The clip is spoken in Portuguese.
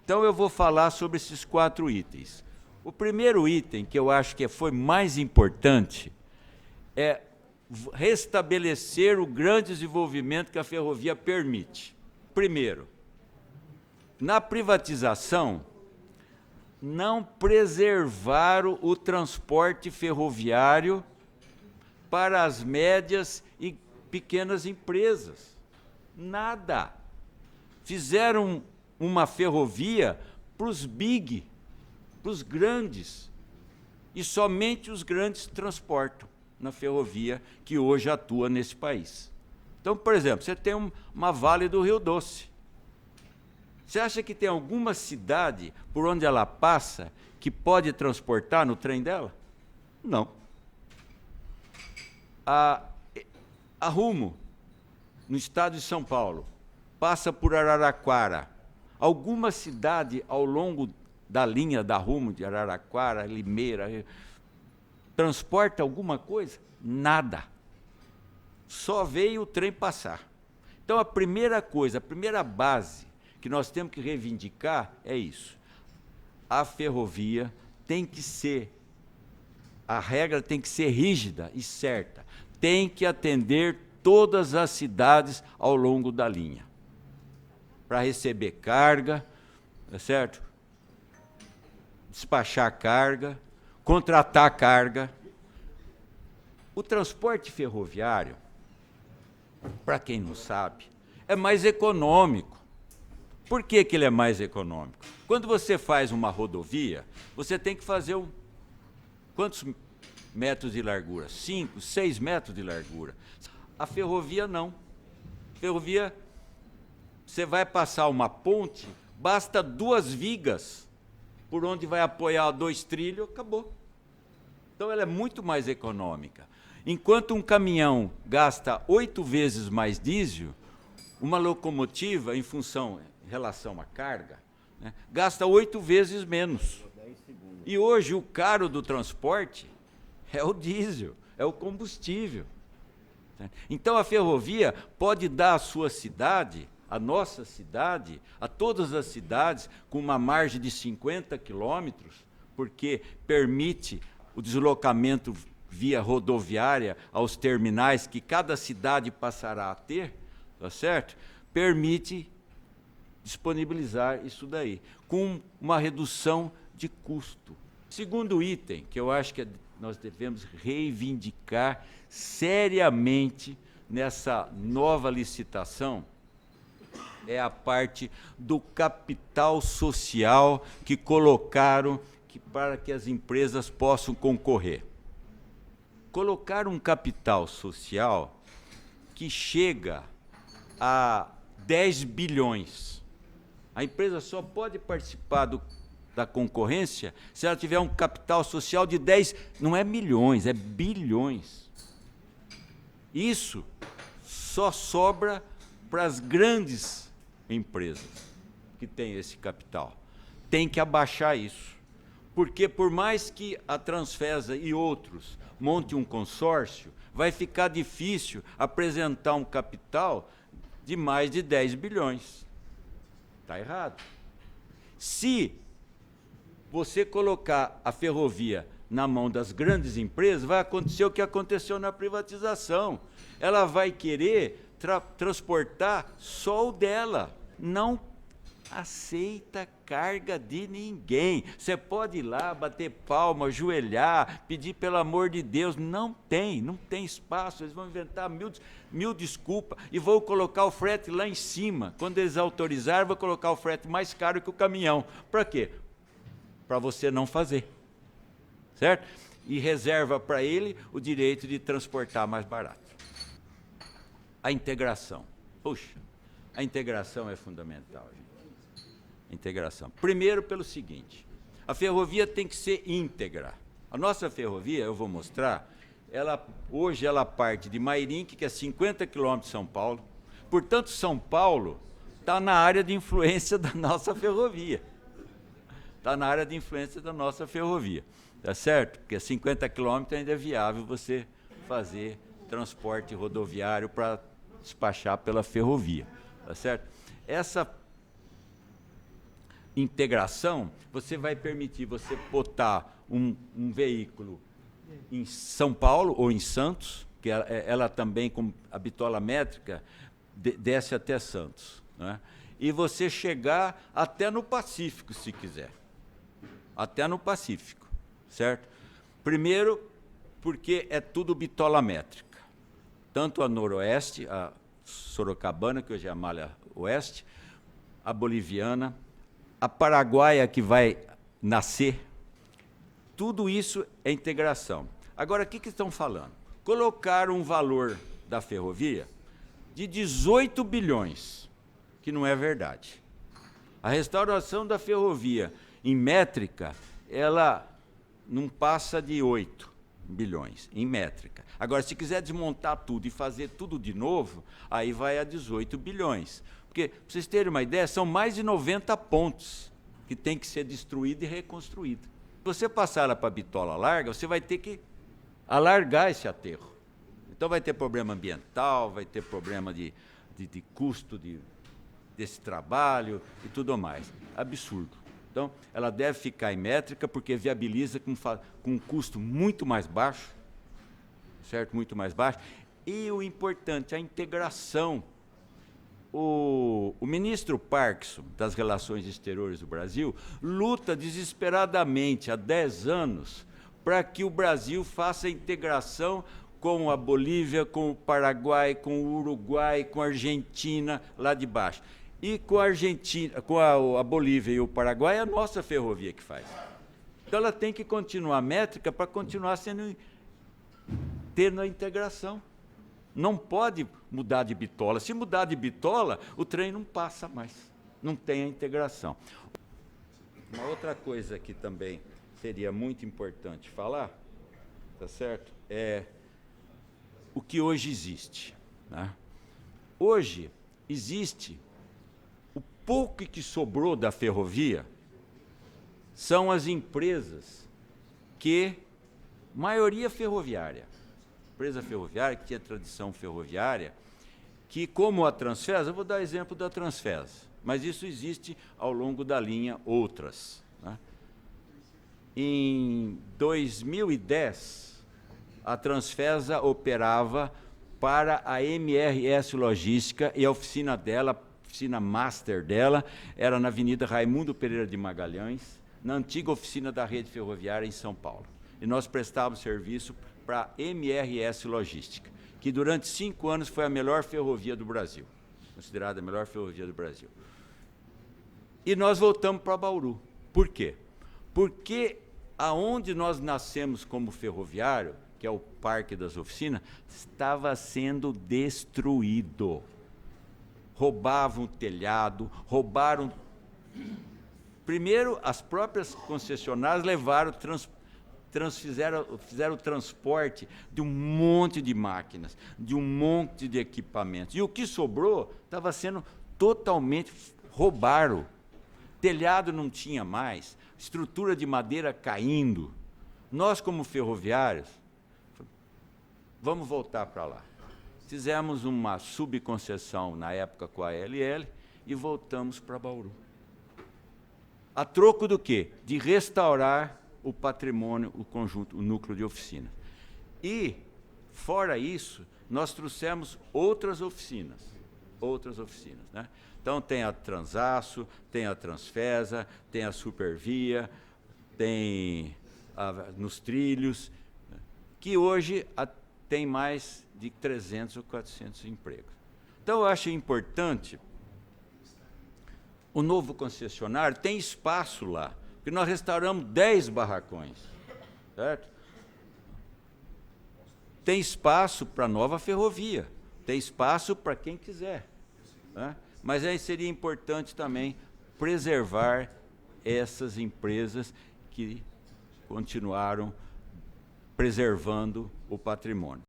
Então, eu vou falar sobre esses 4 itens. O primeiro item, que eu acho que foi mais importante, é restabelecer o grande desenvolvimento que a ferrovia permite. Primeiro, na privatização, não preservaram o transporte ferroviário para as médias e pequenas empresas. Nada. Fizeram uma ferrovia para os big, para os grandes, e somente os grandes transportam na ferrovia que hoje atua nesse país. Então, por exemplo, você tem uma Vale do Rio Doce. Você acha que tem alguma cidade por onde ela passa que pode transportar no trem dela? Não. A Rumo, no estado de São Paulo, passa por Araraquara. Alguma cidade ao longo da linha da Rumo, de Araraquara, Limeira, transporta alguma coisa? Nada. Só veio o trem passar. Então, a primeira coisa, a primeira base que nós temos que reivindicar é isso. A ferrovia tem que ser, a regra tem que ser rígida e certa. Tem que atender todas as cidades ao longo da linha. Para receber carga, tá certo? Despachar carga, contratar carga. O transporte ferroviário, para quem não sabe, é mais econômico. Por que que ele é mais econômico? Quando você faz uma rodovia, você tem que fazer quantos metros de largura? 5, 6 metros de largura. A ferrovia não. A ferrovia, você vai passar uma ponte, basta 2 vigas por onde vai apoiar 2 trilhos, acabou. Então, ela é muito mais econômica. Enquanto um caminhão gasta 8 vezes mais diesel, uma locomotiva, em relação à carga, né, gasta 8 vezes menos. E hoje o caro do transporte é o diesel, é o combustível. Então, a ferrovia pode dar à sua cidade, à nossa cidade, a todas as cidades, com uma margem de 50 quilômetros, porque permite o deslocamento via rodoviária aos terminais que cada cidade passará a ter, tá certo? Permite disponibilizar isso daí, com uma redução de custo. Segundo item, que eu acho que nós devemos reivindicar seriamente nessa nova licitação, é a parte do capital social que colocaram para que as empresas possam concorrer. Colocar um capital social que chega a 10 bilhões. A empresa só pode participar da concorrência se ela tiver um capital social de 10, não é milhões, é bilhões. Isso só sobra para as grandes empresas que têm esse capital. Tem que abaixar isso. Porque, por mais que a Transfesa e outros montem um consórcio, vai ficar difícil apresentar um capital de mais de 10 bilhões. Está errado. Se você colocar a ferrovia na mão das grandes empresas, vai acontecer o que aconteceu na privatização. Ela vai querer transportar só o dela, não aceita carga de ninguém. Você pode ir lá, bater palma, ajoelhar, pedir pelo amor de Deus. Não tem espaço. Eles vão inventar mil desculpas e vão colocar o frete lá em cima. Quando eles autorizarem, vão colocar o frete mais caro que o caminhão. Para quê? Para você não fazer. Certo? E reserva para ele o direito de transportar mais barato. A integração. Puxa, a integração é fundamental, gente. Integração. Primeiro, pelo seguinte, a ferrovia tem que ser íntegra. A nossa ferrovia, eu vou mostrar, hoje ela parte de Mairinque, que é 50 quilômetros de São Paulo. Portanto, São Paulo está na área de influência da nossa ferrovia. Está na área de influência da nossa ferrovia. Tá certo? Porque 50 quilômetros ainda é viável você fazer transporte rodoviário para despachar pela ferrovia. Tá certo? integração, você vai permitir você botar um veículo em São Paulo ou em Santos, que ela também, com a bitola métrica, desce até Santos, né? E você chegar até no Pacífico, se quiser. Até no Pacífico, certo? Primeiro, porque é tudo bitola métrica. Tanto a Noroeste, a Sorocabana, que hoje é a Malha Oeste, a Boliviana, a Paraguaia, que vai nascer, tudo isso é integração. Agora, o que estão falando? Colocaram um valor da ferrovia de 18 bilhões, que não é verdade. A restauração da ferrovia em métrica, ela não passa de 8 bilhões, em métrica. Agora, se quiser desmontar tudo e fazer tudo de novo, aí vai a 18 bilhões. Porque, para vocês terem uma ideia, são mais de 90 pontos que tem que ser destruída e reconstruída. Se você passar ela para a bitola larga, você vai ter que alargar esse aterro. Então vai ter problema ambiental, vai ter problema de custo desse trabalho e tudo mais. Absurdo. Então, ela deve ficar em métrica, porque viabiliza com um custo muito mais baixo, certo? Muito mais baixo. E o importante, a integração. O ministro Parkinson, das Relações Exteriores do Brasil, luta desesperadamente há 10 anos para que o Brasil faça a integração com a Bolívia, com o Paraguai, com o Uruguai, com a Argentina, lá de baixo. E com a Argentina, com a Bolívia e o Paraguai, é a nossa ferrovia que faz. Então, ela tem que continuar métrica para continuar tendo a integração. Não pode mudar de bitola. Se mudar de bitola, o trem não passa mais. Não tem a integração. Uma outra coisa que também seria muito importante falar, tá certo? É o que hoje existe, né? Hoje existe o pouco que sobrou da ferrovia são as empresas maioria ferroviária, empresa ferroviária que tinha tradição ferroviária, que, como a Transfesa, eu vou dar exemplo da Transfesa, mas isso existe ao longo da linha outras, né? Em 2010, a Transfesa operava para a MRS Logística, e a oficina dela, a oficina master dela, era na Avenida Raimundo Pereira de Magalhães, na antiga oficina da rede ferroviária em São Paulo. E nós prestávamos serviço para a MRS Logística, que durante 5 anos foi a melhor ferrovia do Brasil, considerada a melhor ferrovia do Brasil. E nós voltamos para Bauru. Por quê? Porque aonde nós nascemos como ferroviário, que é o Parque das Oficinas, estava sendo destruído. Roubavam o telhado, roubaram... Primeiro, as próprias concessionárias levaram, fizeram o transporte de um monte de máquinas, de um monte de equipamentos. E o que sobrou estava sendo totalmente... Roubaram. Telhado não tinha mais, estrutura de madeira caindo. Nós, como ferroviários, vamos voltar para lá. Fizemos uma subconcessão na época com a ALL e voltamos para Bauru. A troco do quê? De restaurar o patrimônio, o conjunto, o núcleo de oficinas. E, fora isso, nós trouxemos outras oficinas, né? Então, tem a Transaço, tem a Transfesa, tem a Supervia, tem nos trilhos, que hoje tem mais de 300 ou 400 empregos. Então, eu acho importante, o novo concessionário tem espaço lá, porque nós restauramos 10 barracões, certo? Tem espaço para a nova ferrovia, tem espaço para quem quiser, né? Mas aí seria importante também preservar essas empresas que continuaram preservando o patrimônio.